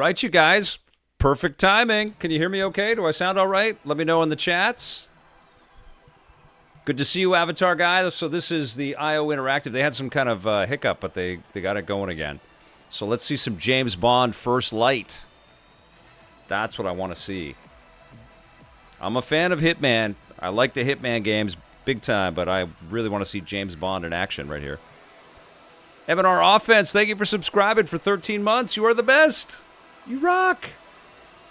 right, you guys. Perfect timing. Can you hear me okay? Do I sound all right? Let me know in the chats. Good to see you, Avatar guy. So this is the IO Interactive. They had some kind of hiccup, but they got it going again. So let's see some James Bond First Light. That's what I want to see. I'm a fan of Hitman. I like the Hitman games big time, but I really want to see James Bond in action right here. M&R Offense, thank you for subscribing for 13 months. You are the best. You rock.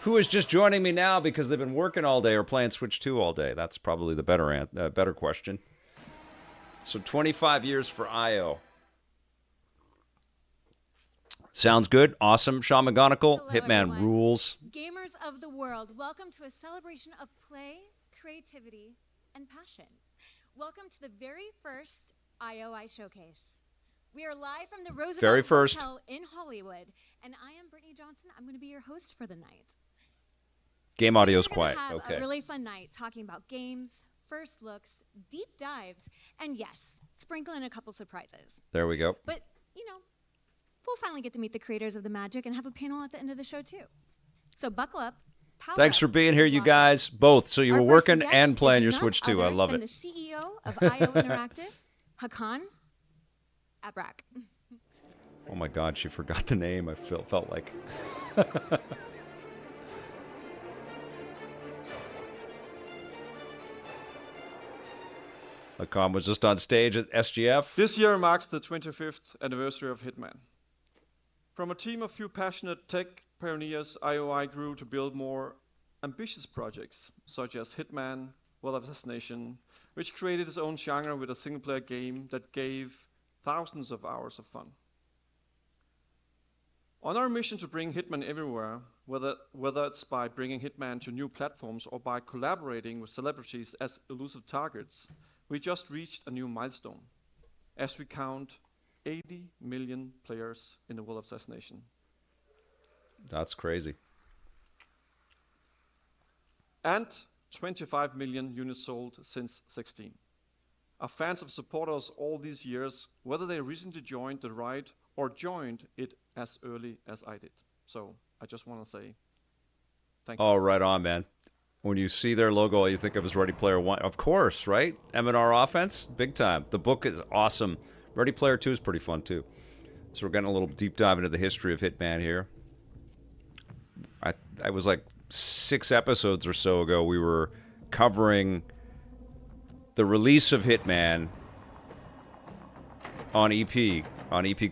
Who is just joining me now because they've been working all day or playing Switch 2 all day? That's probably the better question. So 25 years for IO. Sounds good. Awesome. Sean McGonigal, Hello, Hitman everyone. rules. Gamers of the world, welcome to a celebration of play, creativity, and passion. Welcome to the very first IOI Showcase. We are live from the Very Roosevelt first. Hotel in Hollywood, and I am Brittany Johnson. I'm going to be your host for the night. Game audio's We're gonna quiet. have Okay. a really fun night talking about games, first looks, deep dives, and yes, sprinkle in a couple surprises. There we go. But, you know, we'll finally get to meet the creators of the magic and have a panel at the end of the show, too. So buckle up. Power Thanks up, for being here, you block up. guys. Both. So you Our were first working guest and playing your is Switch none 2. I other love than it. the CEO of IO Interactive, Hakan Abrak. Oh my God, she forgot the name. I felt like. Hakan was just on stage at SGF. This year marks the 25th anniversary of Hitman. From a team of few passionate tech pioneers, IOI grew to build more ambitious projects, such as Hitman, World of Assassination, which created its own genre with a single-player game that gave thousands of hours of fun. On our mission to bring Hitman everywhere, whether it's by bringing Hitman to new platforms or by collaborating with celebrities as elusive targets, we just reached a new milestone, as we count 80 million players in the World of Assassination. That's crazy. And 25 million units sold since 16. Our fans have supported us all these years, whether they recently joined the ride or joined it as early as I did. So I just want to say thank you. Oh, right on, man. When you see their logo, all you think of is Ready Player One. Of course, right? M&R Offense, big time. The book is awesome. Ready Player 2 is pretty fun, too. So we're getting a little deep dive into the history of Hitman here. I was like 6 episodes or so ago, we were covering the release of Hitman on EP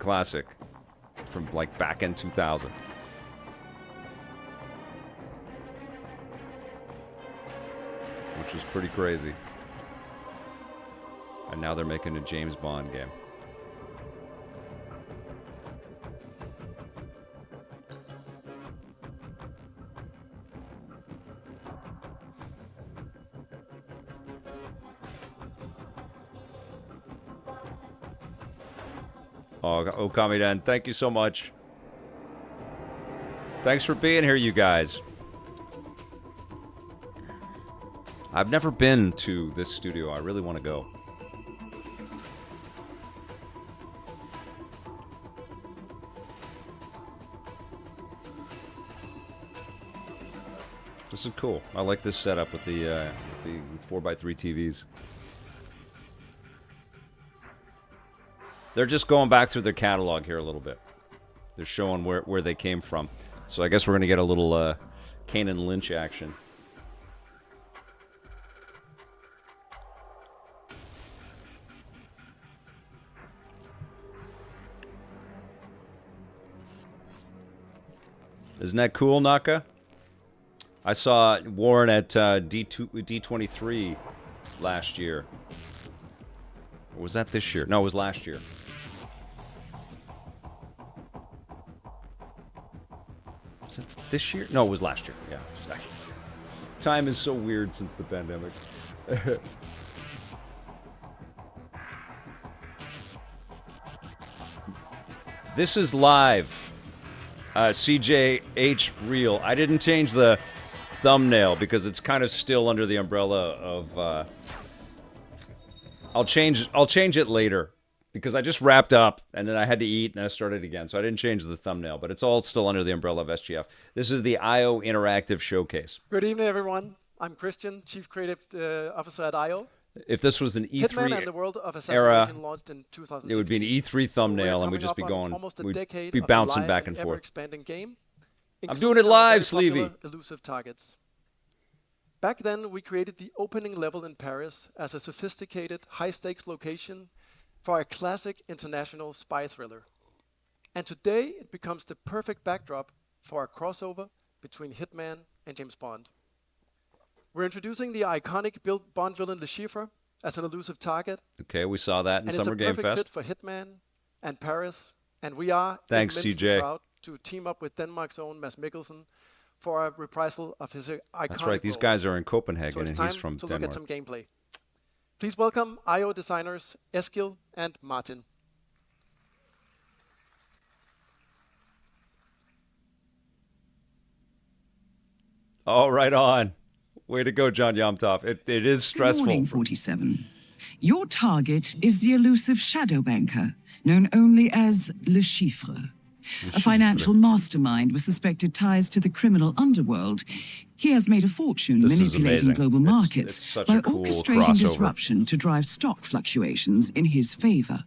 Classic from like back in 2000. Which was pretty crazy. And now they're making a James Bond game. Oh, Okami-den, thank you so much. Thanks for being here, you guys. I've never been to this studio. I really want to go. This is cool. I like this setup with the 4x3 TVs. They're just going back through their catalog here a little bit. They're showing where they came from. So I guess we're going to get a little Kane and Lynch action. Isn't that cool, Naka? I saw Warren at D23 last year. Or was that this year? No, it was last year. Was it this year? No, it was last year. Yeah. Time is so weird since the pandemic. This is live. CJH Real. I didn't change the thumbnail because it's kind of still under the umbrella of I'll change it later. because I just wrapped up and then I had to eat and I started again. So I didn't change the thumbnail, but it's all still under the umbrella of SGF. This is the IO Interactive Showcase. Good evening, everyone. I'm Christian, Chief Creative Officer at IO. If this was an Hitman E3 and the World of era, Assassination launched in 2016. it would be an E3 thumbnail and we'd just be going, we'd be bouncing back and forth. Expanding game, I'm doing it live, popular Sleevey. Elusive targets. Back then, we created the opening level in Paris as a sophisticated, high-stakes location for a classic international spy thriller. And today, it becomes the perfect backdrop for a crossover between Hitman and James Bond. We're introducing the iconic Bond villain Le Chiffre as an elusive target. Okay, we saw that in Summer Game Fest. And it's a perfect fit for Hitman and Paris. And we are Thanks, immensely CJ. proud to team up with Denmark's own Mads Mikkelsen for a reprisal of his iconic That's right. These role. guys are in Copenhagen, So it's and time he's from to Denmark. look at some gameplay. Please welcome IO designers Eskil and Martin. Oh, right on. Way to go, John Yomtov. It is stressful. Good morning, 47. Your target is the elusive shadow banker, known only as Le Chiffre. A financial mastermind with suspected ties to the criminal underworld. He has made a fortune This is manipulating amazing. global It's markets such by a cool orchestrating crossover. disruption to drive stock fluctuations in his favor.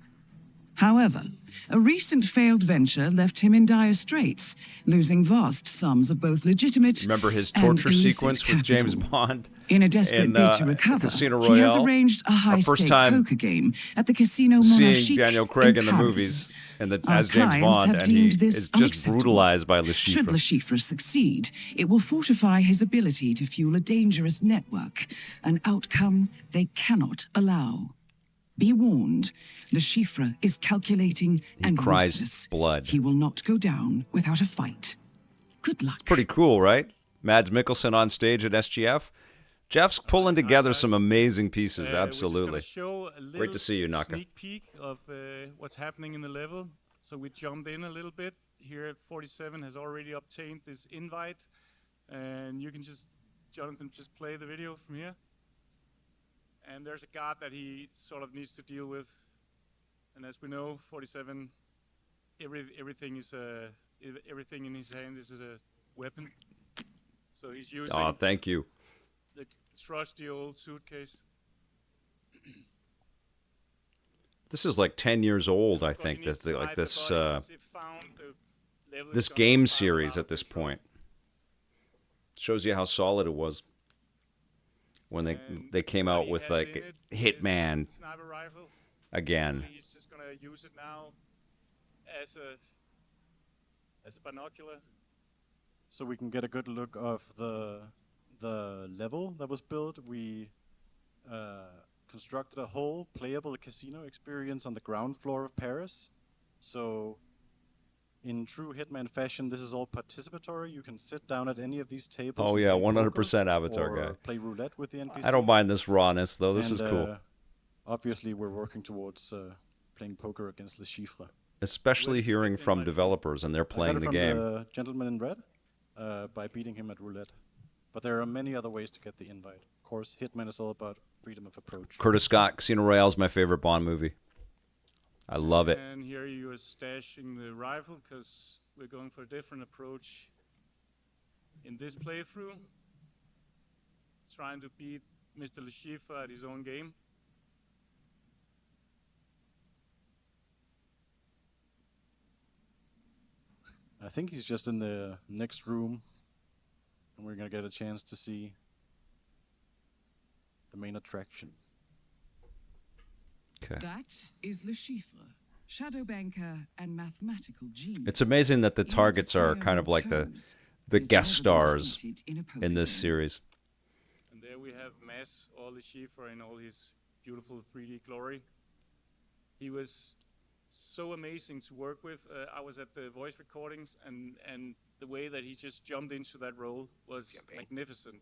However, a recent failed venture left him in dire straits, losing vast sums of both legitimate Remember his and torture illicit sequence with James capital. Bond? In a desperate in, bid to recover, Casino he has Royale? arranged a Our high-stake first time poker game at the Casino Seeing Monarchique Daniel Craig in the Paris. movies and Our as James clients Bond, have and he deemed this is just unacceptable. brutalized by Le Chiffre. Should Le Chiffre succeed, it will fortify his ability to fuel a dangerous network, an outcome they cannot allow. Be warned, Le Chiffre is calculating and cries ruthless. blood. He will not go down without a fight. Good luck. Pretty cool, right? Mads Mikkelsen on stage at SGF. Jeff's pulling together some amazing pieces, absolutely. We're just gonna show a little Great to see you, Naka. sneak peek of what's happening in the level. So we jumped in a little bit. Here at 47 has already obtained this invite. And you can just, Jonathan, just play the video from here. And there's a guard that he sort of needs to deal with. And as we know, 47, everything in his hand is a weapon. So he's using Oh, thank you. the trusty old suitcase. This is like 10 years old, I Of course, think. he needs to hide the This body because he found the level this is gonna game spiral series out at of this control. point shows you how solid it was when And they came what out he with has like in it Hitman is sniper rifle. again. He's just gonna use it now as a binocular. So we can get a good look of the level that was built. We constructed a whole playable casino experience on the ground floor of Paris. So in true Hitman fashion, this is all participatory. You can sit down at any of these tables. Oh and yeah, play 100% poker Avatar or guy. play roulette with the NPCs. I don't mind this rawness though. This is And, cool, Obviously, we're working towards playing poker against Le Chiffre. especially hearing from developers and they're playing I got the it game. from the gentleman in red by beating him at roulette. But there are many other ways to get the invite. Of course, Hitman is all about freedom of approach. Curtis Scott, Casino Royale is my favorite Bond movie. I love it. And here you are stashing the rifle because we're going for a different approach in this playthrough. Trying to beat Mr. Le Chiffre at his own game. I think he's just in the next room, and we're gonna get a chance to see the main attraction. Okay. That is Le Chiffre, shadow banker and mathematical genius. It's amazing that the He will targets stay are on kind of your like the toes. the He's guest never been stars defeated in a poker in this game. series. And there we have Mads or Le Chiffre in all his beautiful 3D glory. He was so amazing to work with. I was at the voice recordings, and the way that he just jumped into that role was magnificent.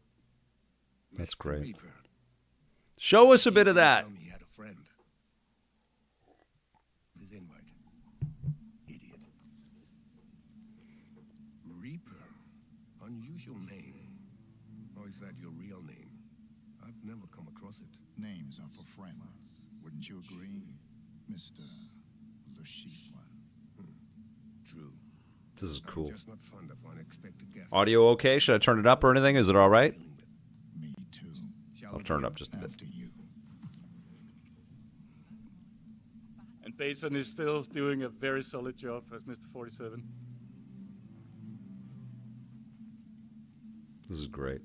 That's great. Reaper. Show us a bit of that. Tell me he had a friend. This invite. Idiot. Reaper. Unusual name. Or is that your real name? I've never come across it. Names are for friends. Wouldn't you agree? Mr. Le Chiffre. True. This is cool. Just not fond of unexpected guests. Audio okay? Should I turn it up or anything? Is it all right? Me too. I'll turn it up just a bit. After you. And Basin is still doing a very solid job as Mr. 47. This is great.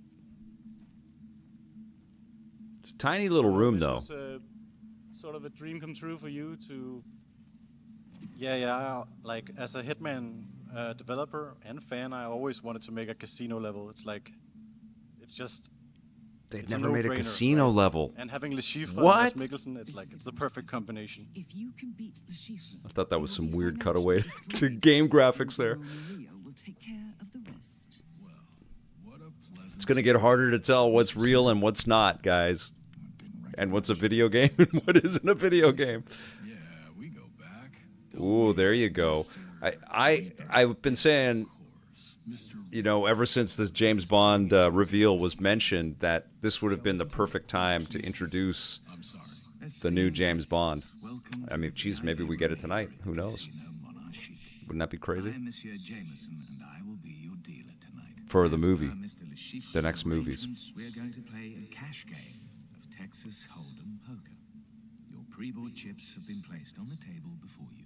It's a tiny little room, This though. was sort of a dream come true for you to. Yeah. Like as a Hitman developer and fan, I always wanted to make a casino level. It's like, it's just. They've It's never made a no-brainer, casino right? level. And having Le Chiffre What? and Mads Mikkelsen, it's like it's the perfect combination. If you can beat the Chiffre, I thought that was some weird financially cutaway destroyed, to game graphics there. Maria will take care of the rest. What a pleasant. It's going to get harder to tell what's real and what's not, guys. And what's a video game and what isn't a game. Yeah, we go back. Ooh, there you go. I've been saying, you know, ever since this James Bond reveal was mentioned, that this would have been the perfect time to introduce I'm sorry. the new James Bond. I mean, geez, maybe we get it tonight. Who knows? Wouldn't that be crazy? I'm Monsieur Jameson, and I will be your dealer tonight. For the As movie. per Mr. Le Chiffre's The next movies. arrangements, We're going to play a cash game of Texas Hold'em poker. Your pre-bought chips have been placed on the table before you.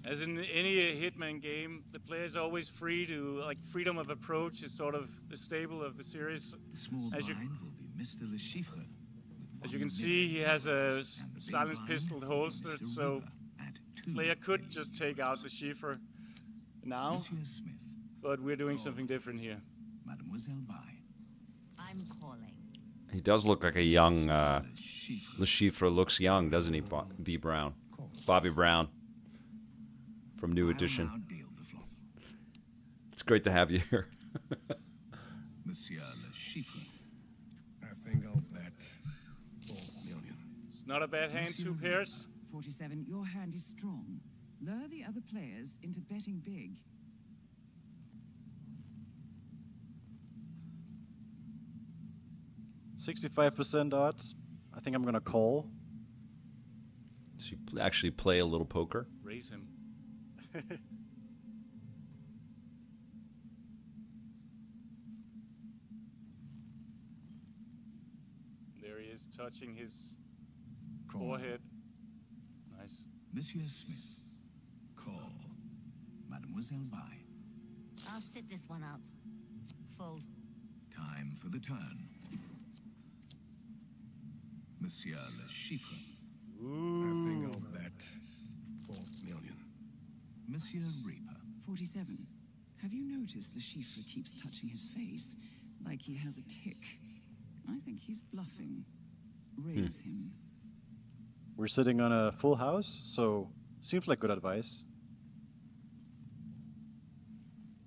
As in any Hitman game, the player is always free to, like, freedom of approach is sort of the staple of the series. The small As you- blind will be Mr. Le Chiffre. with As you one can see, he has a and the big silenced blind pistol will be holstered, Mr. so Ripper at 2 player could million just take out the Chiffre now, Monsieur Smith, but we're doing something different here. Mademoiselle Bai. I'm calling. He does look like a young Le Chiffre. Le Chiffre looks young, doesn't he, B. Brown? Bobby Brown from New I'll Edition. now deal the flop. It's great to have you here. Monsieur Le Chiffre. I think I'll bet 4 million. It's not a bad hand, two pairs. 47, your hand is strong. Lure the other players into betting big. %65 odds. I think I'm gonna call. Does he actually play a little poker? Raise him. There he is, touching his forehead. Nice. Monsieur Smith. Call. Mademoiselle Bai. I'll sit this one out. Fold. Time for the turn. Monsieur Le Chiffre. I think I'll bet 4 million. Monsieur Reaper. 47, have you noticed Le Chiffre keeps touching his face like he has a tick? I think he's bluffing. Raise him. We're sitting on a full house, so seems like good advice.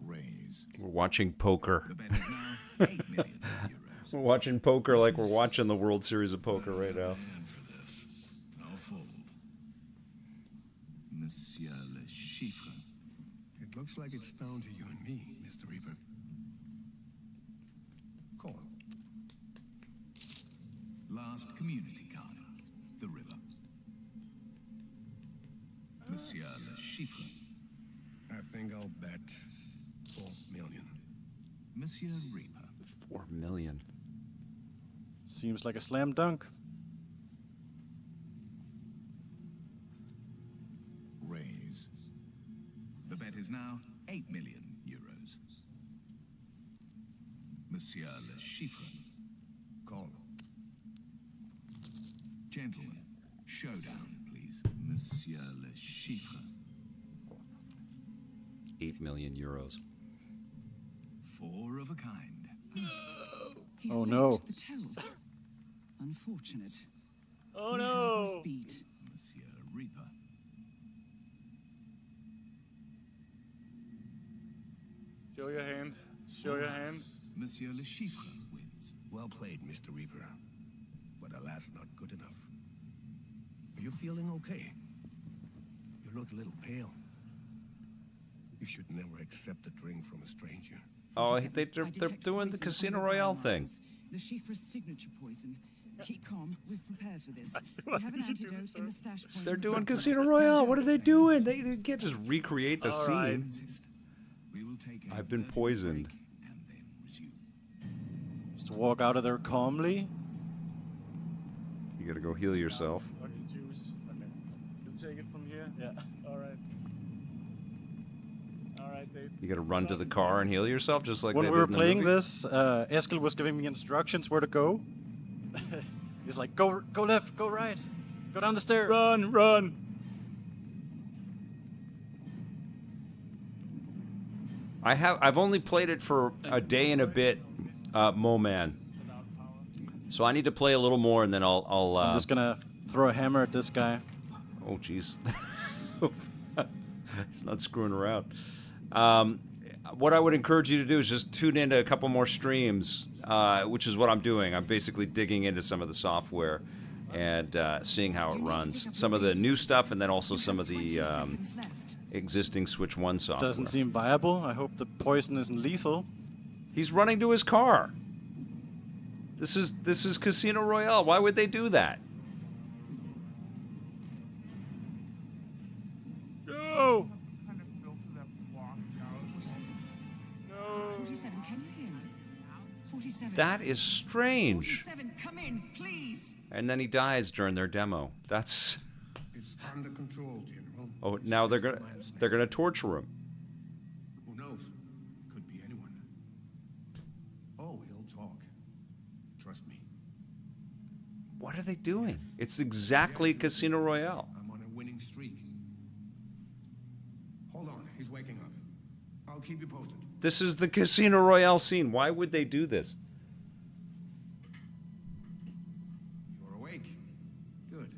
Raise. We're watching poker. The bet is now 8 million euros. We're watching poker like we're watching the World Series of Poker right now. And for this, I'll fold. Monsieur Le Chiffre. It looks like it's down to you and me, Mr. Reaper. Call. Last community card. The river. Monsieur Le Chiffre. I think I'll bet 4 million. Monsieur Reaper. 4 million. Seems like a slam dunk. Raise. The bet is now 8 million euros. Monsieur Le Chiffre. Call. Gentlemen, showdown, please. Monsieur Le Chiffre. 8 million euros. 4 of a kind. He Oh, faked no. the tell. Unfortunate. Oh He has no! us beat. Monsieur Reaper. Show your hand. Show your hand. Monsieur Le Chiffre wins. Well played, Mr. Reaper. But alas, not good enough. Are you feeling okay? You look a little pale. You should never accept a drink from a stranger. Oh, 47, they're I detect doing the poison Casino on your Royale brown thing. eyes. Le Chiffre's signature poison. Keep calm. We've prepared for this. We have an antidote in the stash point. They're doing Casino Royale. What are they doing? They can't just recreate the All right. scene. I've been poisoned. Just walk out of there calmly. You gotta go heal yourself. Fucking juice. Okay. You'll take it from here? Yeah. All right. All right, Dave. You gotta run to the car and heal yourself, just like When they we did were in the playing movie? this, Eskil was giving me instructions where to go. He's like, go left, go right, go down the stairs. Run, run. I've only played it for a day and a bit, Mo Man. So I need to play a little more, and then I'll I'm just gonna throw a hammer at this guy. Oh, jeez. He's not screwing around. What I would encourage you to do is just tune into a couple more streams, which is what I'm doing. I'm basically digging into some of the software and seeing how it runs. Some of the new stuff, and then also some of the existing Switch 1 software. Doesn't seem viable. I hope the poison isn't lethal. He's running to his car. This is Casino Royale. Why would they do that? Go. 47, can you hear me? 47. That is strange. 47, come in, please. And then he dies during their demo. That's... It's under control, General. Oh, now they're gonna torture him. Who knows? Could be anyone. Oh, he'll talk. Trust me. What are they doing? It's exactly Casino Royale. I'm on a winning streak. Hold on, he's waking up. I'll keep you posted. This is the Casino Royale scene. Why would they do this? You're awake. Good.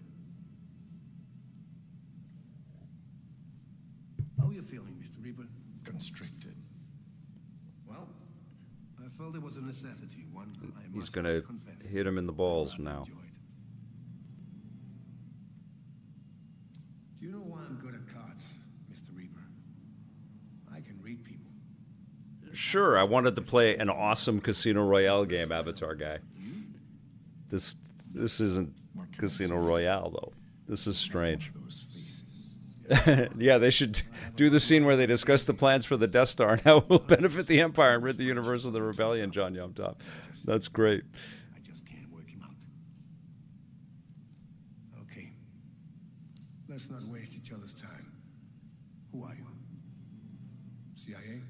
How are you feeling, Mr. Reaper? Constricted. Well, I felt it was a necessity, one I He's must gonna confess hit him in the balls I've now. enjoyed. Do you know why I'm good at cards, Mr. Reaper? I can read people. Sure, I wanted to play an awesome Casino Royale game, Avatar guy. This isn't Casino Royale though. This is strange. Yeah, they should do the scene where they discuss the plans for the Death Star and how it will benefit the Empire and rid the universe of the rebellion, John Yumtop. That's great. I just can't work him out. Okay. Let's not waste each other's time. Who are you? CIA?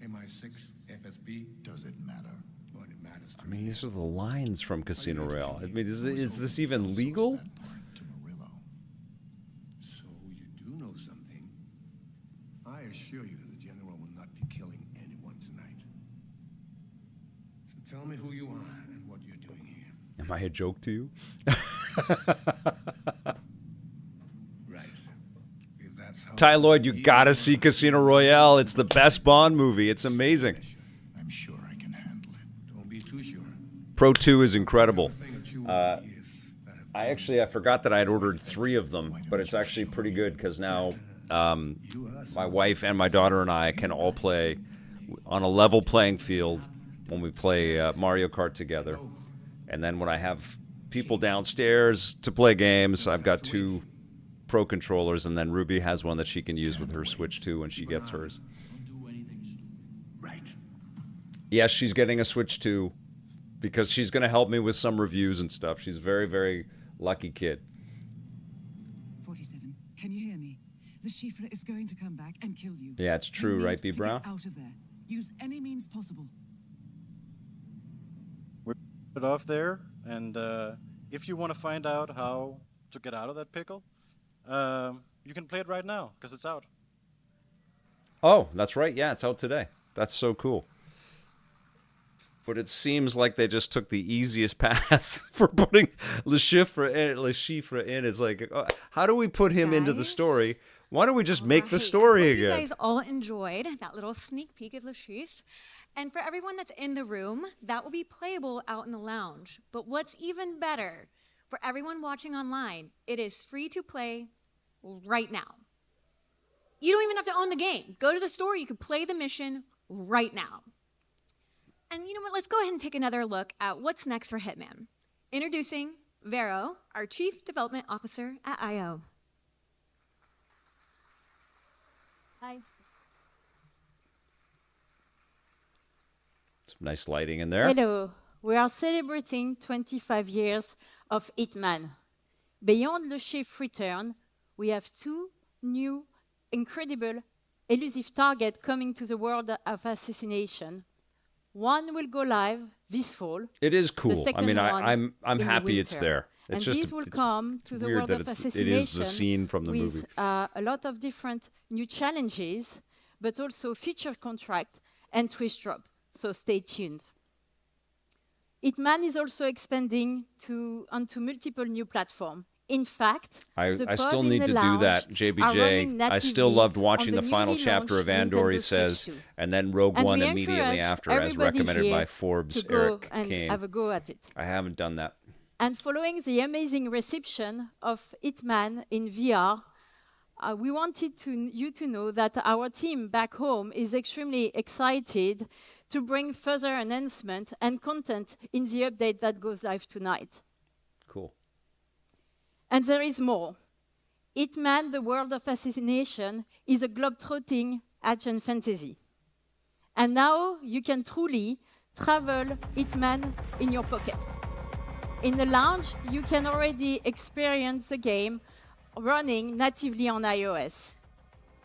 MI6? FSB? Does it matter? Well, it matters to I mean, me. these are the lines from Casino Royale. I mean, is this even legal? To Murillo. So you do know something. I assure you the General will not be killing anyone tonight. So tell me who you are and what you're doing here. Am I a joke to you? Right. If that's how Ty Lloyd, you gotta see Casino Royale. It's the best Bond movie. It's amazing. I'm sure I can handle it. Don't be too sure. Pro 2 is incredible. Thing or two over the years that have I forgot that I had ordered 3 of them, but it's actually pretty good because now my wife and my daughter and I can all play on a level playing field when we play Mario Kart together. And then when I have people downstairs to play games, I've got 2 Pro controllers, and then Ruby has one that she can use with her Switch 2 when she gets hers. right. Yes, she's getting a Switch 2 because she's going to help me with some reviews and stuff. She's a very, very lucky kid. 47, can you hear me? The Chiffre is going to come back and kill you. Yeah, it's true, You right, need B. to Brown? Get out of there. Use any means possible. We're it off there, and if you want to find out how to get out of that pickle, you can play it right now because it's out. Oh, that's right. Yeah, it's out today. That's so cool. But it seems like they just took the easiest path for putting Le Chiffre in. It's like, how do we put him into the Guys? story? Why don't we just make the Right, story I hope again? You guys all enjoyed that little sneak peek of Le Chiffre. And for everyone that's in the room, that will be playable out in the lounge. But what's even better, for everyone watching online, it is free to play right now. You don't even have to own the game. Go to the store, you can play the mission right now. And you know what? Let's go ahead and take another look at what's next for Hitman. Introducing Vero, our Chief Development Officer at IO. Hi. Some nice lighting in there. Hello. We are celebrating 25 years of Hitman. Beyond Le Chiffre return, we have two new, incredible, elusive targets coming to the world of assassination. One will go live this fall. It is cool. I second mean, one I'm in happy the it's winter. there. And It's just these will it's come to the weird world that of it is assassination the scene from the with movie. a lot of different new challenges, but also feature contract and twist drop. So stay tuned. Hitman is also expanding onto multiple new platforms. In fact, I the still pod in need the to do lounge that, are JBJ. running I still natively loved on watching the the final newly chapter of launched Andor, he Nintendo says, Switch 2. and then Rogue And One we immediately encourage after, as everybody recommended here by Forbes to go Eric and Kane. have a go at it. I haven't done that. And following the amazing reception of Hitman in VR, we wanted you to know that our team back home is extremely excited to bring further enhancement and content in the update that goes live tonight. Cool. And there is more. Hitman, the World of Assassination, is a globe-trotting action fantasy. And now you can truly travel Hitman in your pocket. In the lounge, you can already experience the game running natively on iOS.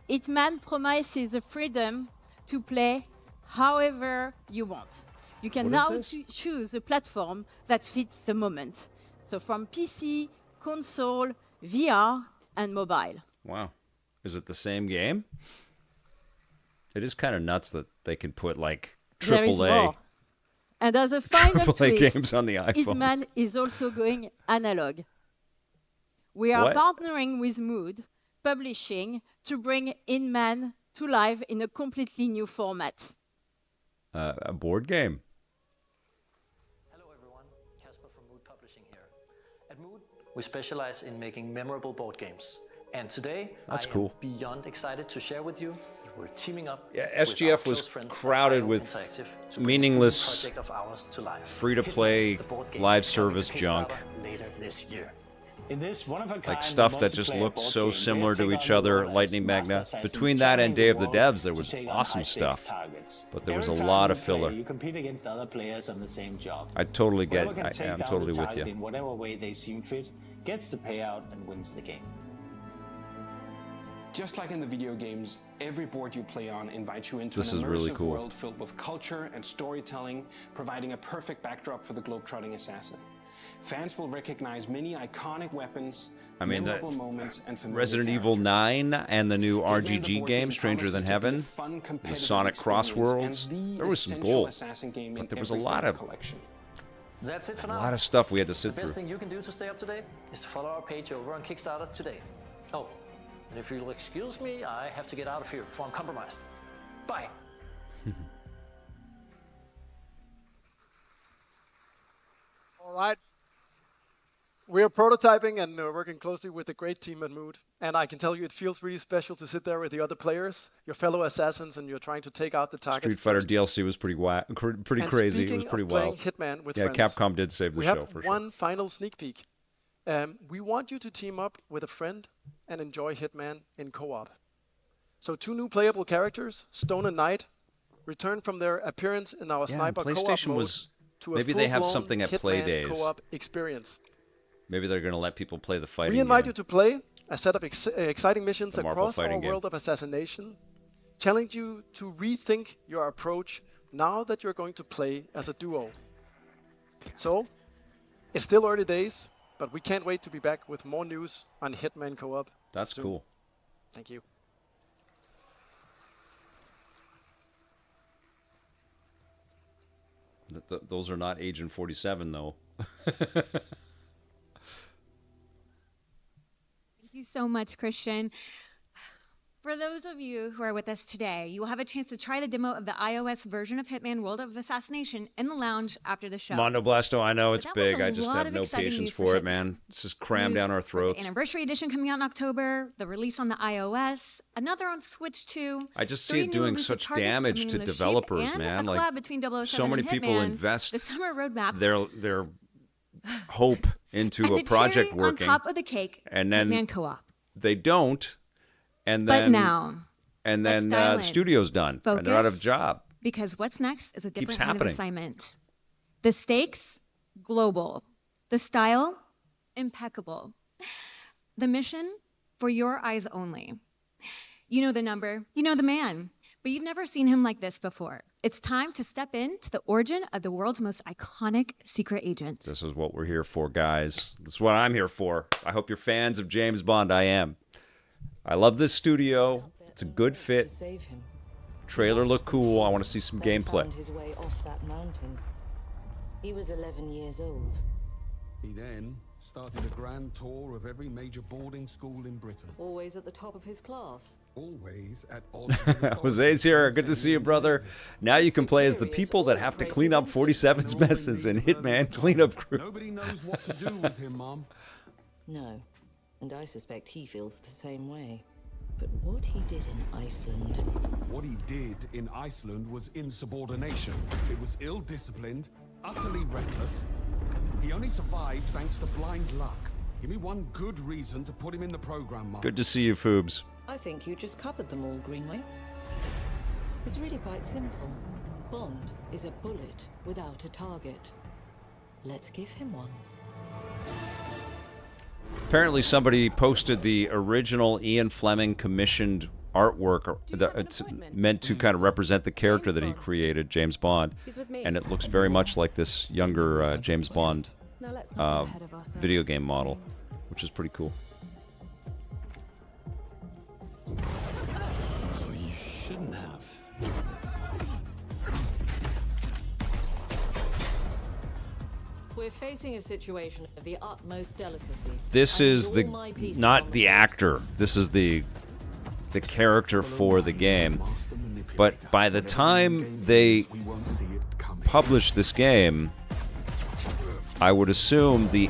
Hitman promises the freedom to play however you want. You can now choose a platform that fits the moment. So from PC, console, VR, and mobile. Wow. Is it the same game? It is kind of nuts that they can put like There is AAA more. And as a final AAA twist, games on the iPhone. Hitman is also going analog. We are What? partnering with Mood Publishing to bring Hitman to life in a completely new format. A board game. Hello everyone, Casper from Mood Publishing here. At Mood, we specialize in making memorable board games. And today, That's I cool. am beyond excited to share with you that we're teaming up Yeah, with SGF our was close friends at crowded IO with Interactive to bring a meaningless, project of ours to life. free-to-play, Hitman, the board game, live is coming to service junk. Kickstarter later this year. In this one-of-a-kind Like stuff that just multiplayer looked board so game, similar players to take each on other, the role as Lightning master Magna. assassins Between that and traveling Day of the world Devs, there to was take on awesome high-stakes stuff. targets. But there was a Every time lot you of filler. play, you compete against other players on the same job. I totally get Whoever it. can take I'm down totally the with target you. in whatever way they seem fit gets the payout and wins the game. Just like in the video games, every board you play on invites you into This an is really immersive cool. world filled with culture and storytelling, providing a perfect backdrop for the globetrotting assassin. Fans will recognize many iconic weapons, I mean, memorable moments, and familiar Resident Evil 9 and the new Hitman, the RGG board game, game, Stranger Than promises to be a Heaven, fun, the competitive Sonic experience Crossworlds. and the There was some essential gold, assassin game but in there was a every lot fan's of collection. That's it for a now. lot of stuff we had to sit The best through. thing you can do to stay up to date is to follow our page over on Kickstarter today. Oh, and if you'll excuse me, I have to get out of here before I'm compromised. Bye. All right. We are prototyping and working closely with a great team at Mood. And I can tell you it feels really special to sit there with the other players, your fellow assassins, and you're trying to take out the target. Street Fighter first. DLC was pretty pretty And crazy. It was speaking pretty of playing wild. Hitman with Yeah, friends, Capcom did save the we show have for sure. one final sneak peek. We want you to team up with a friend and enjoy Hitman in co-op. So 2 new playable characters, Stone and Knight, return from their appearance in our Yeah, sniper co-op PlayStation mode was to a maybe they have full-blown something at Play Hitman Days. co-op experience. Maybe they're going to let people play the fighting We invite game. you to play a set of exciting missions The Marvel across our fighting game. world of assassination. Challenge you to rethink your approach now that you're going to play as a duo. So, it's still early days, but we can't wait to be back with more news on Hitman Co-op. That's soon. cool. Thank you. Those are not Agent 47, though. Thank you so much, Christian. For those of you who are with us today, you will have a chance to try the demo of the iOS version of Hitman World of Assassination in the lounge after the show. Mondo Blasto, I know it's But that was big. a I just lot have of no exciting patience news for it, Hitman. man. It's just crammed News down our for throats. The Anniversary Edition coming out in October, the release on the iOS, another on Switch 2. I just see 3 it new doing elusive such targets damage coming to in the developers, Chiffre, and man. a collab Like, between 007 so many and people Hitman, invest the summer roadmap, their hope into and a the project cherry working, on top of the cake, and then Hitman Co-op. they don't, and But then now, let's dial the in. studio's done, and they're out of Focus, job. Because what's next is a different Keeps kind of happening. assignment. The stakes, global. The style, impeccable. The mission, for your eyes only. You know the number, you know the man, but you've never seen him like this before. It's time to step into the origin of the world's most iconic secret agent. This is what we're here for, guys. This is what I'm here for. I hope you're fans of James Bond. I am. I love this studio. It's a good fit. Trailer looked cool. I want to see some gameplay. Found his way off that mountain. He was 11 years old. He then started a grand tour of every major boarding school in Britain. Always at the top of his class. Always at odds with the Jose's here. Good to see you, brother. Now you can play as the people that have to clean up 47's messes in Hitman Cleanup Crew. Nobody knows what to do with him, Mom. No, and I suspect he feels the same way. But what he did in Iceland... What he did in Iceland was insubordination. It was ill-disciplined, utterly reckless. He only survived thanks to blind luck. Give me one good reason to put him in the program, Mom. Good to see you, Foobs. I think you just covered them all, Greenway. It's really quite simple. Bond is a bullet without a target. Let's give him one. Apparently somebody posted the original Ian Fleming commissioned artwork it's meant to kind of represent the character that he created, James Bond, and it looks very much like this younger James Bond video game model, which is pretty cool. So you shouldn't have. We're facing a situation of the utmost delicacy. This and is all my pieces not on the actor. This is the character for the game. But by the time they publish this game, I would assume the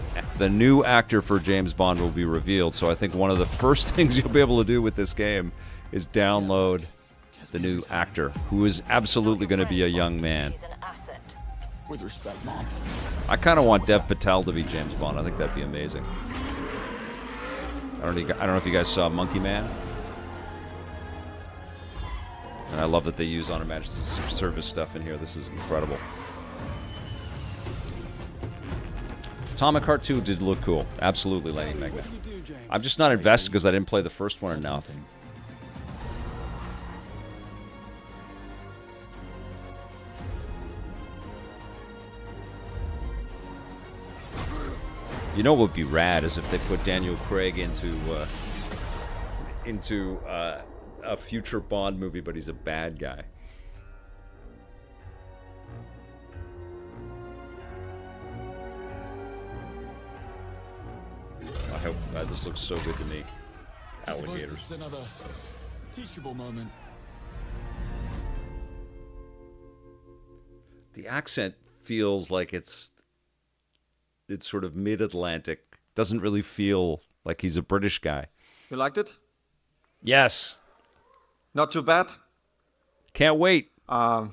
new actor for James Bond will be revealed. So I think one of the first things you'll be able to do with this game is download the new actor, who is absolutely going to be a young man. With respect, Mom. I kind of want Dev Patel to be James Bond. I think that'd be amazing. I don't know if you guys saw Monkey Man. And I love that they use Honor Majesty's Service stuff in here. This is incredible. Atomic Heart 2 did look cool. Absolutely, Lenny Magna. I'm just not invested because I didn't play the first one enough. You know what would be rad is if they put Daniel Craig into a future Bond movie, but he's a bad guy. I hope this looks so good to me. Alligators. This is another teachable moment. The accent feels like it's sort of mid-Atlantic. Doesn't really feel like he's a British guy. You liked it? Yes. Not too bad. Can't wait. I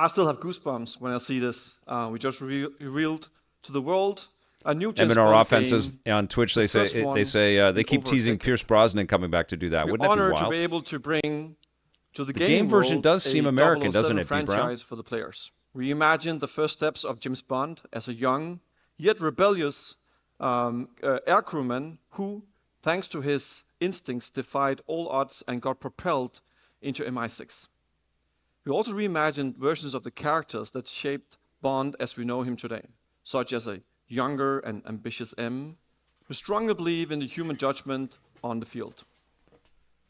still have goosebumps when I see this. We just revealed to the world a new James M&R Bond offenses game. on Twitch. They The first say one they in keep over a teasing decade. Pierce Brosnan coming back to do that. We're Wouldn't that be honored wild? to be able to bring to the, The game version world does seem a American, doesn't 007 it, B. Brown? franchise for the players. Reimagine the first steps of James Bond as a young yet rebellious air crewman who, thanks to his instincts, defied all odds and got propelled into MI6. We also reimagined versions of the characters that shaped Bond as we know him today, such as a younger and ambitious M, who strongly believe in the human judgment on the field.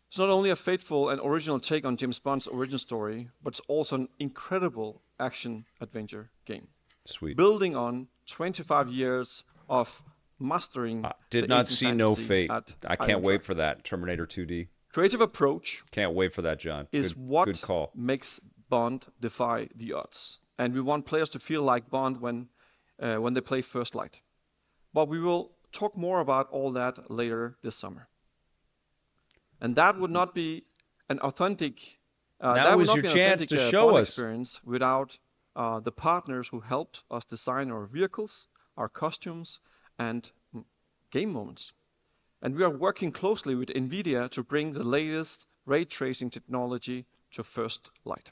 It's not only a faithful and original take on James Bond's origin story, but it's also an incredible action-adventure game. Sweet. Building on 25 years of mastering Did the not ancient see No fantasy Fate. at I can't IO wait Interactive. for that. Terminator 2D. Creative approach Can't wait for that, John. is Good, what good call. makes Bond defy the odds. And we want players to feel like Bond when they play First Light. But we will talk more about all that later this summer. And that would not be an authentic Now is your chance to show Bond us. experience without the partners who helped us design our vehicles, our costumes, and game moments. And we are working closely with NVIDIA to bring the latest ray tracing technology to First Light.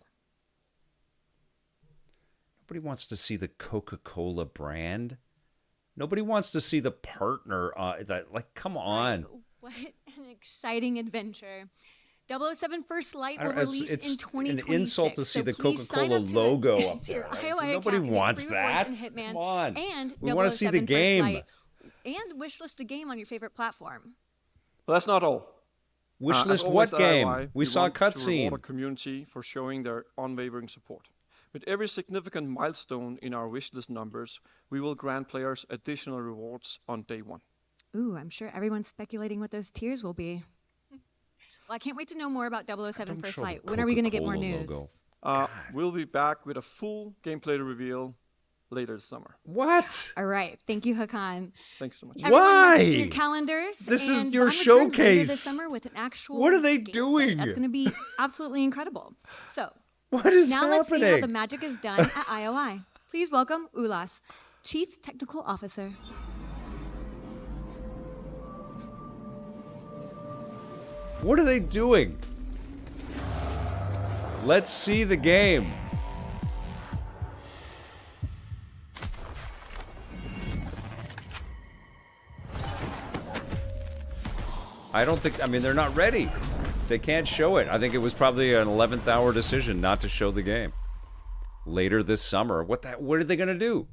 Nobody wants to see the Coca-Cola brand. Nobody wants to see the partner. Come on. What an exciting adventure. 007 First Light will It's release in 2026. an insult to see so the please sign Coca-Cola up to logo up to your there. IOI Nobody account and get wants free rewards that. in Hitman Come on. And We want to see the 007 First game. Light, and wishlist a game on your favorite platform. Well, that's not all. Wishlist As always what at game? IOI, We saw a want to reward cutscene. our community for showing their unwavering support. With every significant milestone in our wishlist numbers, we will grant players additional rewards on day one. Ooh, I'm sure everyone's speculating what those tiers will be. Well, I can't wait to know more about 007 First Light. When are we going to get more news? We'll be back with a full gameplay reveal later this summer. What? All right. Thank you, Hakan. Thank you so much. Everyone, mark it in Why? your calendars. This is and your Bond returns later showcase. This summer with an actual What are they gameplay. doing? That's going to be absolutely incredible. So, What is now let's see how the happening? magic is done at IOI. Please welcome Ulas, Chief Technical Officer. What are they doing? Let's see the game. They're not ready. They can't show it. I think it was probably an 11th hour decision not to show the game. Later this summer. What are they going to do?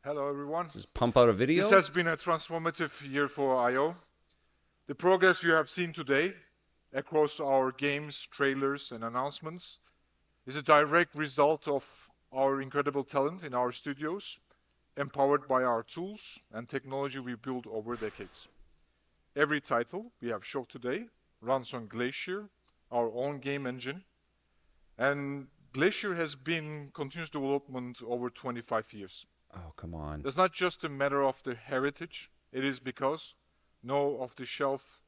Hello, everyone. Just pump out a video? This has been a transformative year for I.O. The progress you have seen today across our games, trailers, and announcements is a direct result of our incredible talent in our studios, empowered by our tools and technology we built over decades. Every title we have showed today runs on Glacier, our own game engine, and Glacier has been continuous development over 25 years. Oh, come on. It's not just a matter of the heritage, it is because no off-the-shelf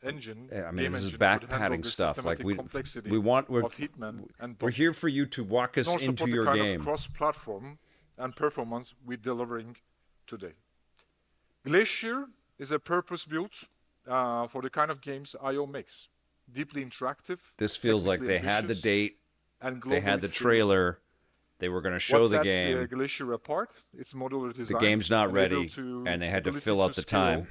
engine, This is would back handle padding the stuff. Like systematic complexity we're of Hitman and we're Bond. here for you to walk us Nor into support your the kind game. of cross-platform and performance we're delivering today. Glacier is a purpose-built for the kind of games I.O. makes. Deeply interactive. This feels like they had the date, they had the trailer, they were going to show the game. What sets Glacier apart? Its modular design. The game's not ready, enabled and they had to ability fill out the scale time.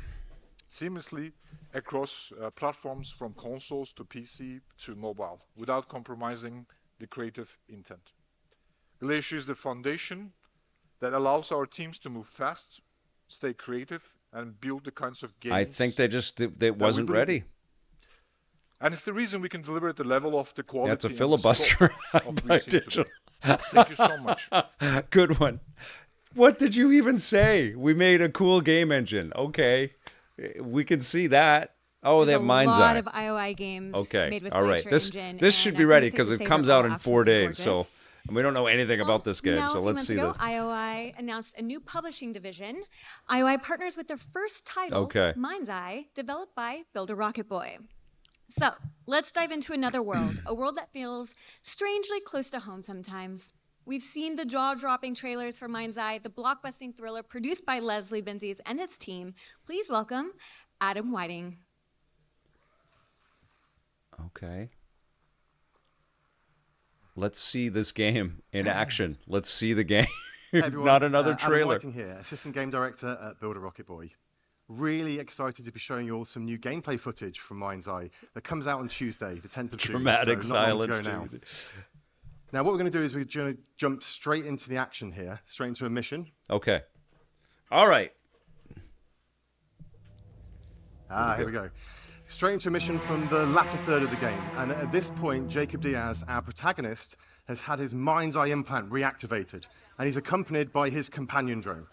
Seamlessly across platforms from consoles to PC to mobile, without compromising the creative intent. Glacier is the foundation that allows our teams to move fast, stay creative, and build the kinds of games. I think they wasn't ready. And it's the reason we can deliver at the level of the quality. That's a and the filibuster scope of by Glacier Digital. today. Thank you so much. Good one. What did you even say? We made a cool game engine. Okay, we can see that. Oh, they have Mind's There's a lot Eye. of IOI games Okay, made with all right. Glacier Engine, This and should I be think ready that because you it say comes they're out all in 4 absolutely days. gorgeous. So and we don't know anything about this game. Now, So a few let's months see ago, this. IOI announced a new publishing division. IOI partners with their first title, Okay. Mind's Eye, developed by Builder Rocket Boy. So let's dive into another world, a world that feels strangely close to home sometimes. We've seen the jaw-dropping trailers for Mind's Eye, the blockbusting thriller produced by Leslie Benzies and its team. Please welcome Adam Whiting. Okay. Let's see this game in action. Let's see the game. Hey everyone, Not another Adam trailer. Whiting here, Assistant Game Director at Builder Rocket Boy. Really excited to be showing you all some new gameplay footage from Mind's Eye that comes out on Tuesday, the 10th of June. Dramatic so not long to silence. go now. Now what we're going to do is we're going to jump straight into the action here, straight into a mission. Okay. All right. Here we go. Straight into a mission from the latter third of the game. And at this point, Jacob Diaz, our protagonist, has had his Mind's Eye implant reactivated. And he's accompanied by his companion drone.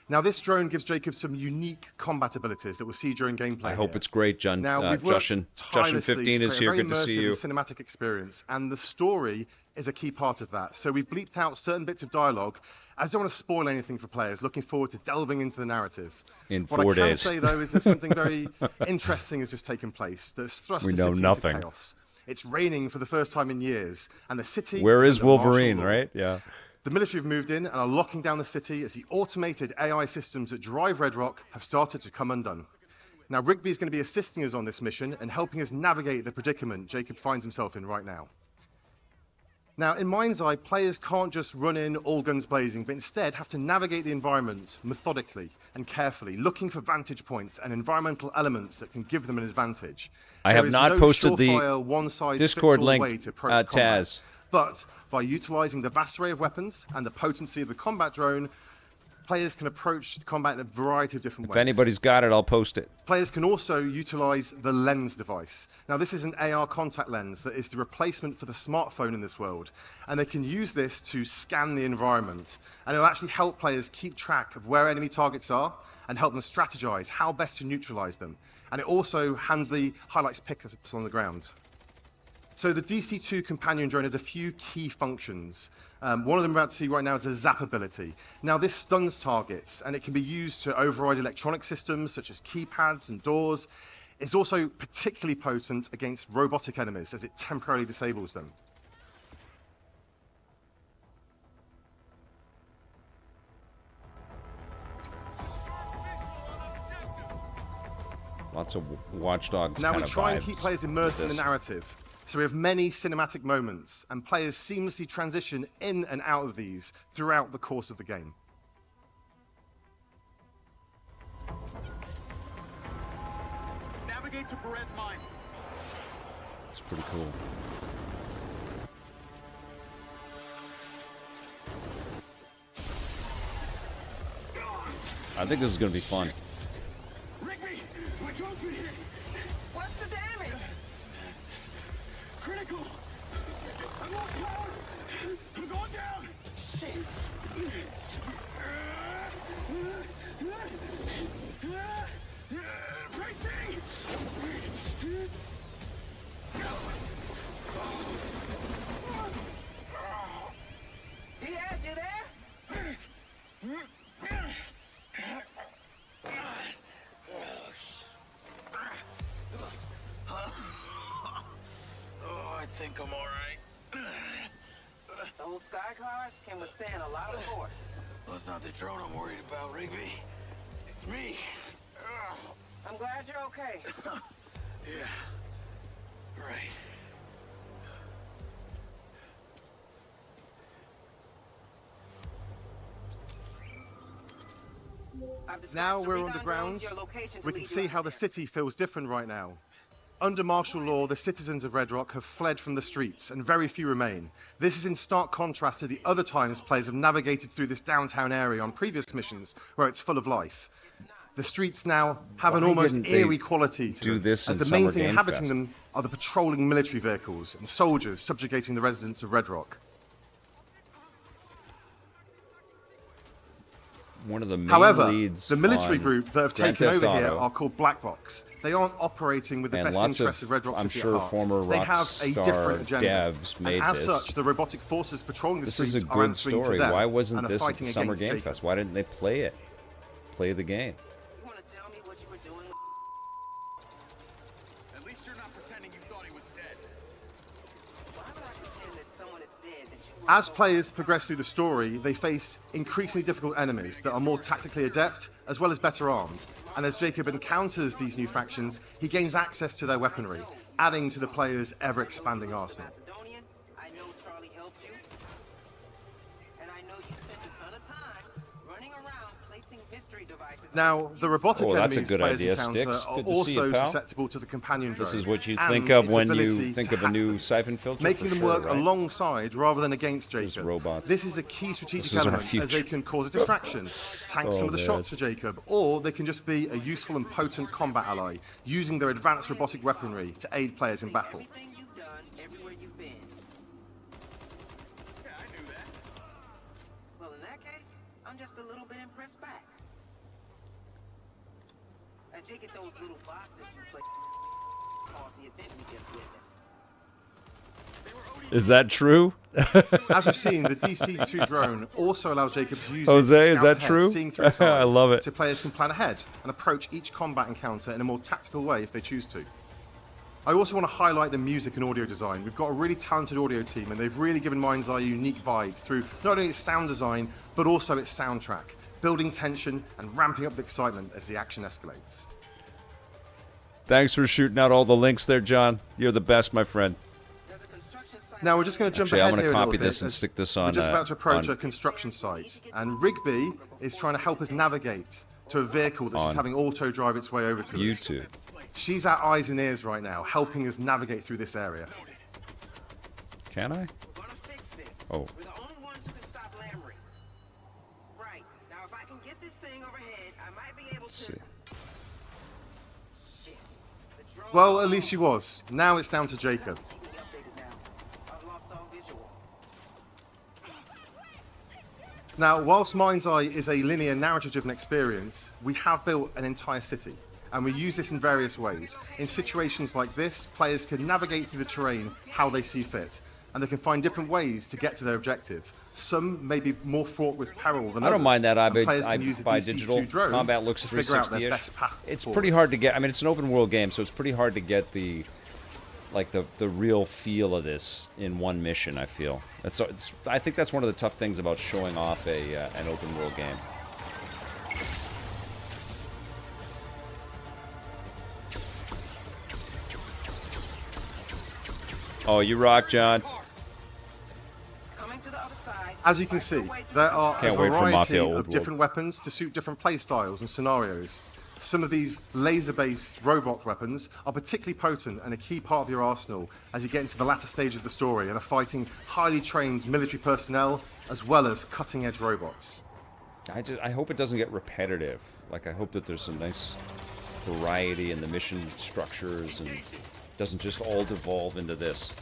Now, this drone gives Jacob some unique combat abilities that we'll see during gameplay. I hope it's great, John. Now, we've worked Justin tirelessly 15 to is create here. a very Good to see immersive you. and cinematic experience, and the story is a key part of that. So we've bleeped out certain bits of dialogue. I don't want to spoil anything for players. Looking forward to delving into the narrative. In what 4 I can days. say, though, is that something very interesting has just taken place that has thrust We the know city nothing. into chaos. It's raining for the first time in years, and the city... Where is under martial Wolverine, law. right? Yeah. The military have moved in and are locking down the city as the automated AI systems that drive Red Rock have started to come undone. Now, Rigby is going to be assisting us on this mission and helping us navigate the predicament Jacob finds himself in right now. Now, in Mind's Eye, players can't just run in all guns blazing, but instead have to navigate the environment methodically and carefully, looking for vantage points and environmental elements that can give them an advantage. I There have is not no posted the surefire, one-size-fits-all Discord link, way to approach combat. Taz. But by utilizing the vast array of weapons and the potency of the combat drone, players can approach combat in a variety of different ways. If anybody's got it, I'll post it. Players can also utilize the lens device. Now, this is an AR contact lens that is the replacement for the smartphone in this world, and they can use this to scan the environment, and it'll actually help players keep track of where enemy targets are and help them strategize how best to neutralize them. And it also handily highlights pickups on the ground. So the DC-2 companion drone has a few key functions. One of them we're about to see right now is a zap ability. Now, this stuns targets, and it can be used to override electronic systems such as keypads and doors. It's also particularly potent against robotic enemies as it temporarily disables them. Lots of Watch Dogs Now, kind we of try and vibes keep players immersed in the with this. narrative. So we have many cinematic moments, and players seamlessly transition in and out of these throughout the course of the game. Navigate to Perez Mines. It's pretty cool. I think this is going to be fun. Rigby, my drone's been hit. What's the damage? Critical. I'm lost power. I'm going down. Shit. Racing. Diaz, you there? Oh, I think I'm all right. Those sky cars can withstand a lot of force. Well, it's not the drone I'm worried about, Rigby. It's me. I'm glad you're okay. Yeah. Right. Now we're on the ground. We can see how the city feels different right now. Under martial law, the citizens of Red Rock have fled from the streets, and very few remain. This is in stark contrast to the other times players have navigated through this downtown area on previous missions, where it's full of life. The streets now have an Why almost didn't they eerie quality to do them, this as in the main Summer thing Game inhabiting Fest? them are the patrolling military vehicles and soldiers subjugating the residents of Red Rock. One of the main However, leads the military on group that have Grand taken Theft over here Auto, are called Black Box. They aren't operating with the and best lots interests of, of Red Rock I'm City sure, at heart. former They have a Rockstar different agenda. devs made and as this. such, the robotic forces patrolling the This streets is a are good answering story. to them Why and wasn't are this at fighting the Summer against Game Jacob. Fest? Why didn't they play it? Play the game. You want to tell me what you were doing? At least you're not pretending you thought he was dead. Why would I pretend that someone is dead that you As players progress through the story, they face increasingly difficult enemies that are more tactically adept, as well as better armed. And as Jacob encounters these new factions, he gains access to their weaponry, adding to the player's ever-expanding arsenal. Macedonian? I know Charlie helped you. And I know you spent a ton of time running around placing mystery devices. Now, the robotic Oh, that's a enemies good players idea, encounter Sticks. are Good to see you, also pal. susceptible to the companion drone. This is what you and think of its when ability you think to of a hack new them, siphon filter. making for them sure, work right? alongside rather than against Those Jacob. robots. This is a key strategic This is our element as future. they can cause a distraction, tank some Oh, of the man. shots for Jacob, or they can just be a useful and potent combat ally, using their advanced robotic weaponry to aid players in battle. Everything you've done, everywhere you've been. Yeah, I knew that. Well, in that case, I'm just a little bit impressed back. take it those little boxes you play caused the event we just witnessed. Is that true? As you've seen, the DC-2 drone also allows Jacob to use Jose, it to is scout that ahead, true? seeing through its I eyes, love it. so players can plan ahead and approach each combat encounter in a more tactical way if they choose to. I also want to highlight the music and audio design. We've got a really talented audio team, and they've really given Mind's Eye a unique vibe through not only its sound design, but also its soundtrack, building tension and ramping up the excitement as the action escalates. Thanks for shooting out all the links there, John. You're the best, my friend. Now we're just going to jump Actually, ahead I'm here going to a copy little bit, this and as stick this on. We're just about to approach on a construction site, and Rigby is trying to help us navigate to a vehicle that's just having auto drive its way over to YouTube. us. She's our eyes and ears right now, helping us navigate through this area. Can I? Oh. We're the only ones who can stop Lamry. Right. Now if I can get this thing overhead, I might be able to. Shit. Well, at least she was. Now it's down to Jacob. I've lost all visual. Now, whilst Mind's Eye is a linear narrative-driven experience, we have built an entire city, and we use this in various ways. In situations like this, players can navigate through the terrain how they see fit, and they can find different ways to get to their objective. Some may be more fraught with peril than I don't others, mind that. I and players buy can use a buy DC-2 digital. drone Combat looks to figure out their 360-ish. best path It's forward. pretty hard to get. I mean, it's an open world game, so it's pretty hard to get the real feel of this in one mission. I feel I think that's one of the tough things about showing off an open world game. Oh, you rock, John. As you can see, there are Can't a wait for variety Mafia Old of World. different weapons to suit different play styles and scenarios. Some of these laser-based robot weapons are particularly potent and a key part of your arsenal as you get into the latter stage of the story and are fighting highly trained military personnel as well as cutting-edge robots. I hope it doesn't get repetitive. Like, I hope that there's some nice variety in the mission structures and doesn't just all devolve into this.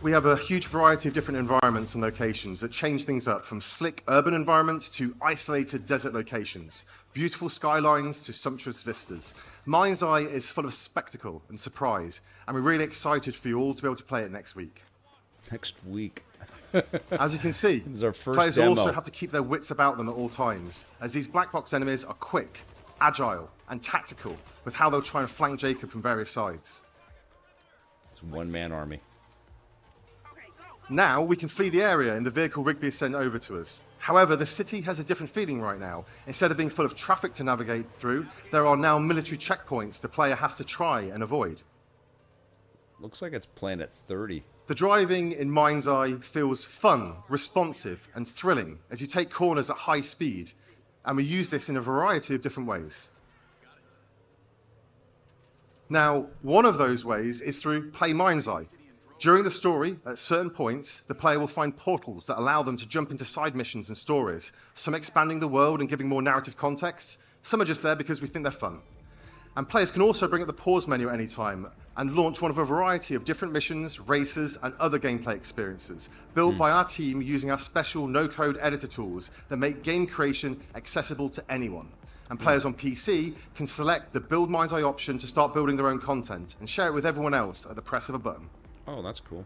We have a huge variety of different environments and locations that change things up, from slick urban environments to isolated desert locations, beautiful skylines to sumptuous vistas. Mind's Eye is full of spectacle and surprise, and we're really excited for you all to be able to play it next week. Next week. As you can see, This is our first players demo. also have to keep their wits about them at all times, as these black box enemies are quick, agile, and tactical with how they'll try and flank Jacob from various sides. It's a one-man army. Now we can flee the area in the vehicle Rigby has sent over to us. However, the city has a different feeling right now. Instead of being full of traffic to navigate through, there are now military checkpoints the player has to try and avoid. Looks like it's playing at 30. The driving in Mind's Eye feels fun, responsive, and thrilling as you take corners at high speed, and we use this in a variety of different ways. Now, one of those ways is through Play Mind's Eye. During the story, at certain points, the player will find portals that allow them to jump into side missions and stories, some expanding the world and giving more narrative context, some are just there because we think they're fun. And players can also bring up the pause menu at any time and launch one of a variety of different missions, races, and other gameplay experiences, built by our team using our special no-code editor tools that make game creation accessible to anyone. And players on PC can select the Build Mind's Eye option to start building their own content and share it with everyone else at the press of a button. Oh, that's cool.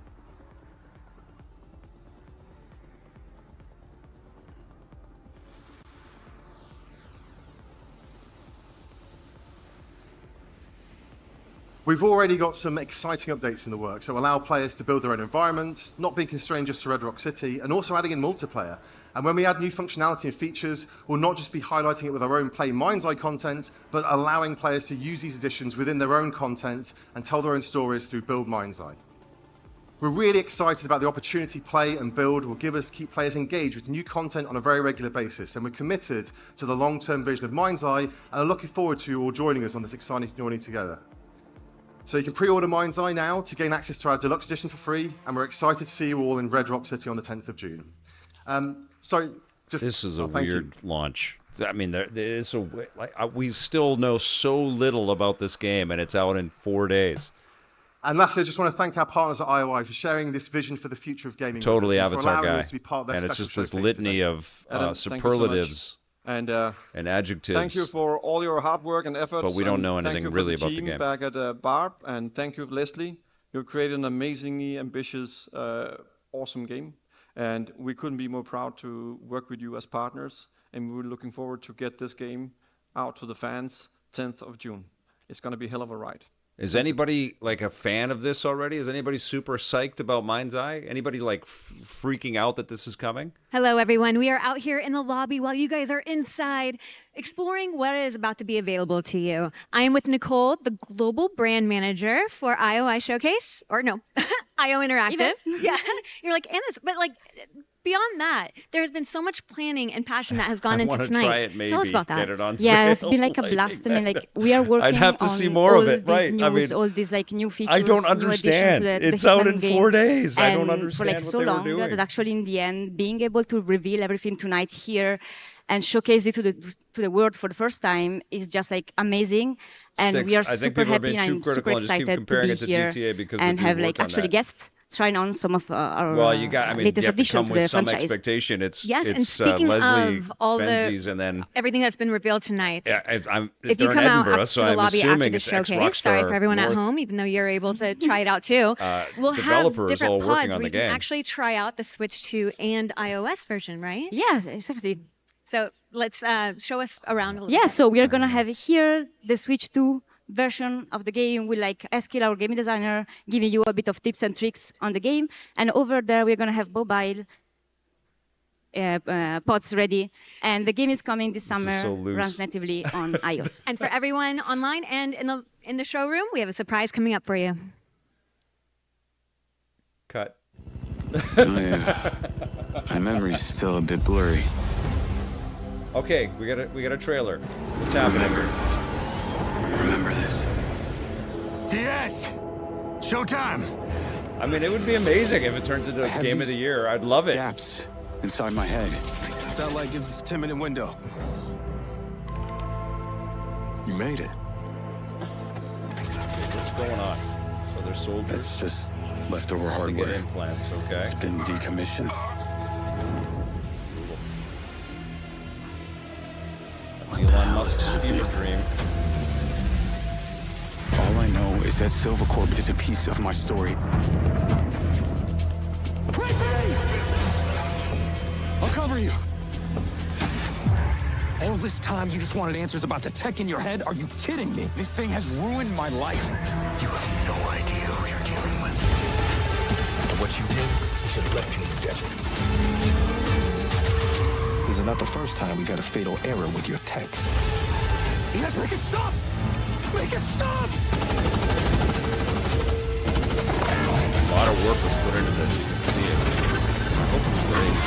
We've already got some exciting updates in the works that will allow players to build their own environments, not being constrained just to Red Rock City, and also adding in multiplayer. And when we add new functionality and features, we'll not just be highlighting it with our own Play Mind's Eye content, but allowing players to use these additions within their own content and tell their own stories through Build Mind's Eye. We're really excited about the opportunity Play and Build will give us to keep players engaged with new content on a very regular basis, and we're committed to the long-term vision of Mind's Eye and are looking forward to you all joining us on this exciting journey together. So you can pre-order Mind's Eye now to gain access to our deluxe edition for free, and we're excited to see you all in Red Rock City on the 10th of June. This is a weird launch. I mean, there is we still know so little about this game, and it's out in 4 days. And lastly, I just want to thank our partners at IOI for sharing this vision for the future of gaming. Totally with us, and for Avatar allowing guy. us to be part of their And it's special just this showcase litany today. of Adam, thank you so much. superlatives And adjectives. thank you for all your hard work and efforts. But we don't and know thank anything you for really the about the team game. back at Barb, and thank you, Leslie. You've created an amazingly ambitious, awesome game, and we couldn't be more proud to work with you as partners. And we're looking forward to get this game out to the fans 10th of June. It's going to be a hell of a ride. Is anybody like a fan of this already? Is anybody super psyched about Mind's Eye? Anybody like freaking out that this is coming? Hello, everyone. We are out here in the lobby while you guys are inside exploring what is about to be available to you. I am with Nicole, the global brand manager for IOI Showcase, or no, IO Interactive. Yeah, you're like, Anna, but like beyond that, there has been so much planning and passion that has gone into tonight. Try it, maybe. Tell us about that. Get it on Yeah, it's sale. been like a blast. I mean, like we are working I'd have to on see more all of it, these right? news, I mean, all these like new features. I don't new additions understand. to the It's out Hitman in game. 4 days. I don't And understand for like what so they were long doing. that actually in the end, being able to reveal everything tonight here and showcase it to the world for the first time is just like amazing. And Sticks. we are I think super people are happy being too and super critical and just keep excited to comparing be it to here GTA because they and do have work like on actually that. guests trying on some of our Well, you got. I mean, you latest have to addition come to with the some franchise. expectation. It's Yes, and it's speaking Leslie of all the- Benzies, and then Everything that's been revealed tonight. yeah, If they're you in come out Edinburgh, after so the I'm lobby after assuming the it's showcase, sorry for everyone at North. home, even though you're able to try it out too. We'll have developers different all working pods on where the you can game. actually try out the Switch 2 and iOS version, right? Yes, exactly. So let's show us around a little Yeah, bit. so we are gonna have here the Switch 2 version of the game with like Eskil, our game designer, giving you a bit of tips and tricks on the game. And over there, we're gonna have mobile pods ready. And the game is coming this summer, so loose. runs natively on iOS. And for everyone online and in the showroom, we have a surprise coming up for you. Cut. My memory's still a bit blurry. Okay, we got a trailer. What's happening? Remember this. DS! Showtime! I mean, it would be amazing if it turns into a game of the year. I'd love it. Gaps inside my head. Sound like it's a 10-minute window. You made it. Okay, what's going on? So they're soldiers. It's just leftover They get hardware. implants, okay. It's been decommissioned. That's Elon Musk's fever dream. All I know is that Silvercorp is a piece of my story. I'll cover you. All this time you just wanted answers about the tech in your head? Are you kidding me? This thing has ruined my life. You have no idea who you're dealing with. What you did, you should have left me to death. This is not the first time we've had a fatal error with your tech. Yes, make it stop! Make it stop! A lot of work was put into this. You can see it. I hope it's great.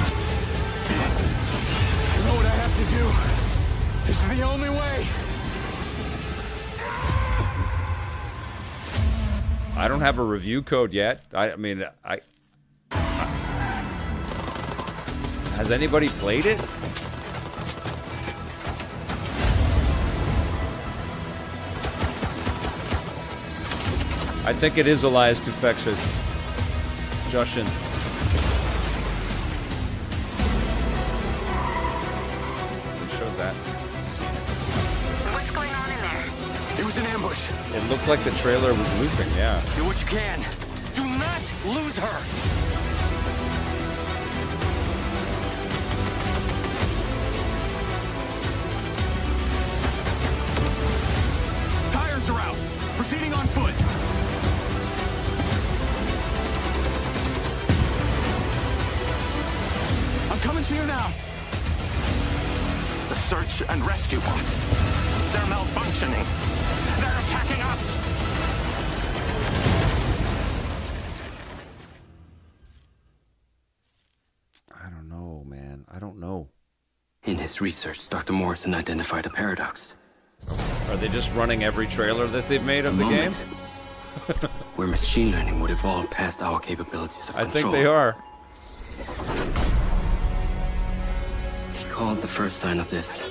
You know what I have to do? This is the only way. I don't have a review code yet. I mean, has anybody played it? I think it is Elias Tufexus. Jushin. They showed that. Let's see. What's going on in there? It was an ambush. It looked like the trailer was looping, yeah. Do what you can. Do not lose her. Tires are out. Proceeding on foot. I'm coming to you now. The search and rescue bots. They're malfunctioning. They're attacking us. I don't know, man. I don't know. In his research, Dr. Morrison identified a paradox. Are they just running every trailer that they've made of the game? Where machine learning would evolve past our capabilities of I control. think they are. He called the first sign of this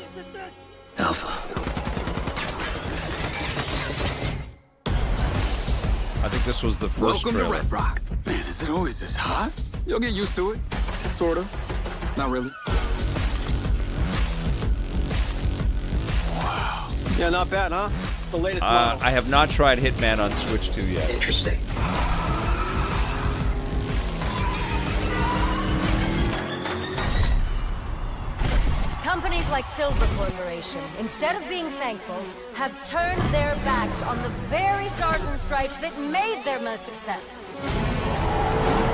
Alpha. I think think this was the first Welcome trailer. to Red Rock. Man, is it always this hot? You'll get used to it. Sort of. Not really. Wow. Yeah, not bad, huh? The latest model. I have not tried Hitman on Switch 2 yet. Interesting. Companies like Silver Corporation, instead of being thankful, have turned their backs on the very stars and stripes that made them a success.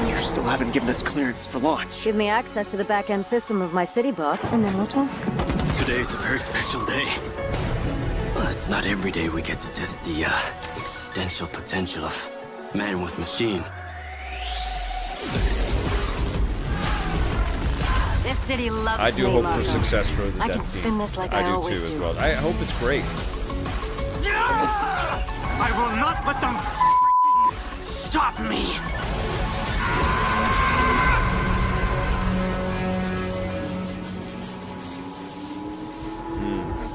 You still haven't given us clearance for launch. Give me access to the back-end system of my city bot, and then we'll talk. Today's a very special day. Well, it's not every day we get to test the existential potential of man with machine. This city loves I do me, hope Marco. for success for the I dev can team. spin this like I do always too do. as well. I hope it's great. I will not let them stop me.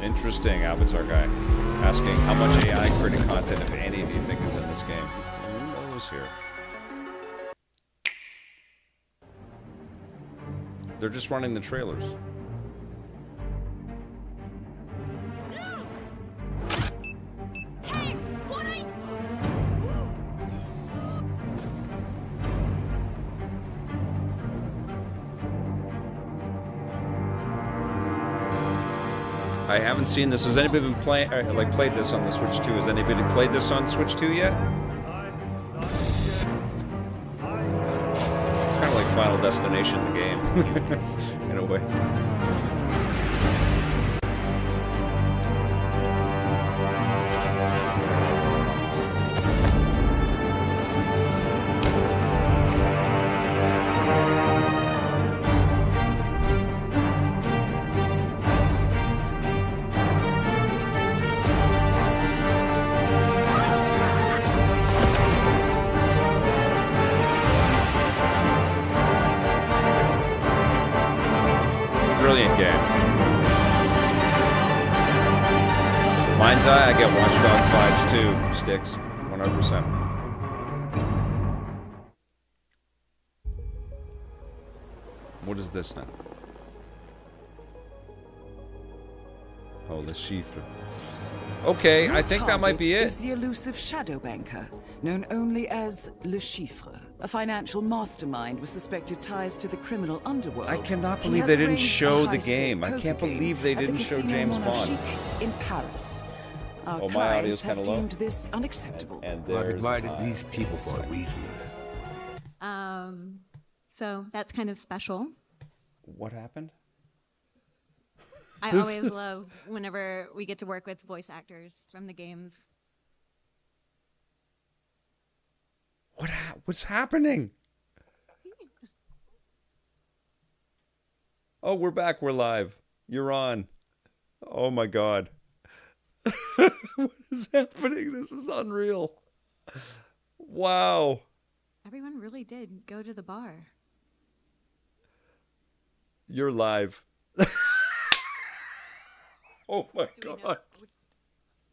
Interesting, Avatar guy. Asking how much AI created content, if any of you think is in this game. Who knows here? They're just running the trailers. I haven't seen this. Has anybody been playing, played this on the Switch 2? Has anybody played this on Switch 2 yet? Kind of like Final Destination, the game, in a way. Brilliant game. Mind's Eye, I get Watch Dogs 5's too. Sticks, 100%. What is this now? Oh, the Chiffre. Okay, I think that might be Target it. is the elusive shadow banker, known only as Le Chiffre, a financial mastermind with suspected ties to the criminal underworld. I cannot He believe has they didn't arranged a show the high-stake game. I poker can't game believe they at the didn't show Casino James Bond. Monarchique in Paris. Our Oh, my clients audio's have kinda low. deemed this unacceptable. And I've invited these people for a reason. So that's kind of special. What happened? I This always is- love whenever we get to work with voice actors from the games. What's happening? Oh, we're back. We're live. You're on. Oh my God. What is happening? This is unreal. Wow. Everyone really did go to the bar. You're live. Oh my God.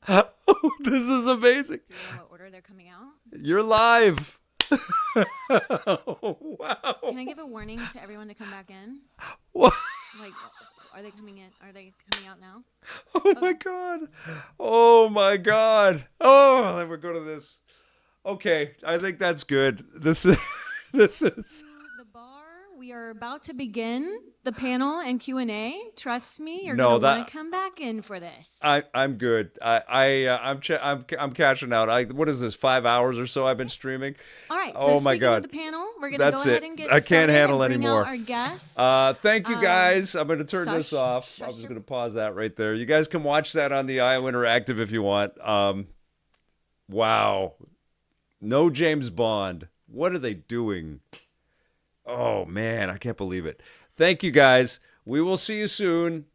Oh, this is amazing. Do we know what order they're coming out? You're live. Oh, wow. Can I give a warning to everyone to come back in? What? Like, are they coming in? Are they coming out now? Oh my God. Oh my God. Oh, then we're going to this. Okay, I think that's good. This is The bar. We are about to begin the panel and Q&A. Trust me, you're No, gonna that- want to come back in for this. I'm good. I'm cashing out. What is this? 5 hours or so I've been streaming. All right. So Oh my speaking God. of the panel, we're gonna That's go ahead it. and get I can't started handle and bring anymore. out our guests. Thank you guys. I'm going to turn this shush, off. I'm just going to pause that right there. You guys can watch that on the IO Interactive if you want. Wow. No James Bond. What are they doing? Oh, man. I can't believe it. Thank you, guys. We will see you soon.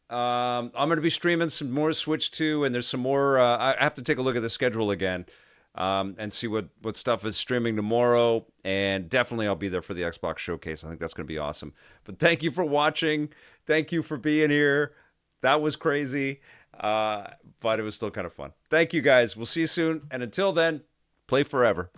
I'm going to be streaming some more Switch 2, and there's some more. I have to take a look at the schedule again and see what stuff is streaming tomorrow. And definitely I'll be there for the Xbox Showcase. I think that's going to be awesome. But thank you for watching. Thank you for being here. That was crazy, but it was still kind of fun. Thank you, guys. We'll see you soon. And until then, Play forever.